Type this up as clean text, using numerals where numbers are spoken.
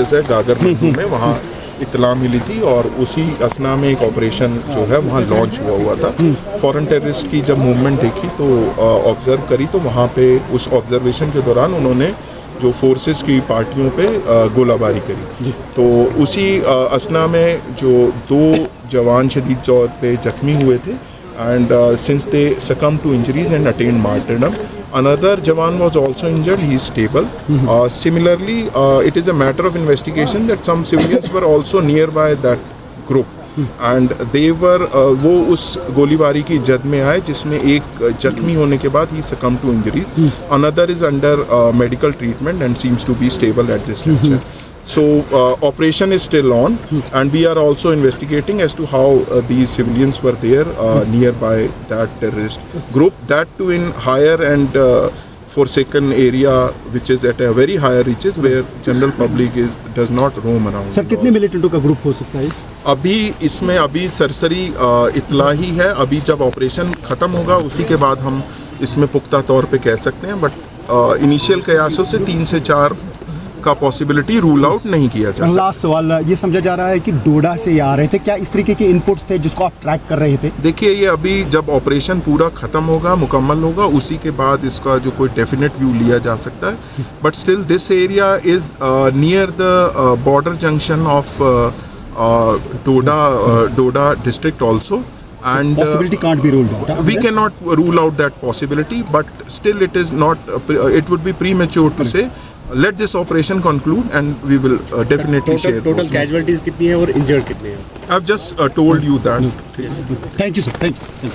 जैसे गागर में वहाँ इतला मिली थी और उसी असना में एक ऑपरेशन जो है वहाँ लॉन्च हुआ था। फॉरेन टेररिस्ट की जब मूवमेंट देखी तो ऑब्जर्व करी तो वहाँ पे उस ऑब्जर्वेशन के दौरान उन्होंने जो फोर्सेस की पार्टियों पे गोलाबारी करी। तो उसी असना में जो 2 जवान शदीद तौर पे जख्मी हुए थे and since they succumbed to injuries and attained martyrdom, another Jawan was also injured. He is stable. Similarly, it is a matter of investigation that some civilians were also nearby that group, and they were वो उस गोलीबारी की जद में आए जिसमें एक जख्मी होने के बाद he succumbed to injuries. Another is under medical treatment and seems to be stable at this juncture. So operation is still on, and we are also investigating as to how these civilians were there nearby that terrorist group. That too in higher and forsaken area, which is at a very higher reaches where general public does not roam around. Sir कितने मिलिटेंटों का group हो सकता है? अभी इसमें सरसरी इतला ही है। अभी जब ऑपरेशन ख़त्म होगा उसी के बाद हम इसमें पुख्ता तौर पे कह सकते हैं, बट इनिशियल कयासों से 3 से 4 का पॉसिबिलिटी रूल आउट नहीं किया जा सकता। लास्ट सवाल, ये समझा जा रहा है कि डोडा से ये आ रहे थे, क्या इस तरीके के इनपुट्स थे जिसको आप ट्रैक कर रहे थे? देखिए, ये अभी जब ऑपरेशन पूरा ख़त्म होगा, मुकम्मल होगा, उसी के बाद इसका जो कोई डेफिनेट व्यू लिया जा सकता है। But still this area is near the border junction of Doda district also. And possibility can't be ruled out. We cannot rule out that possibility, but still it is not. It would be premature to say. Let this operation conclude, and we will definitely share. Total casualties कितनी है और injured कितने हैं? I've just told you that. Thank you, sir. Thank you.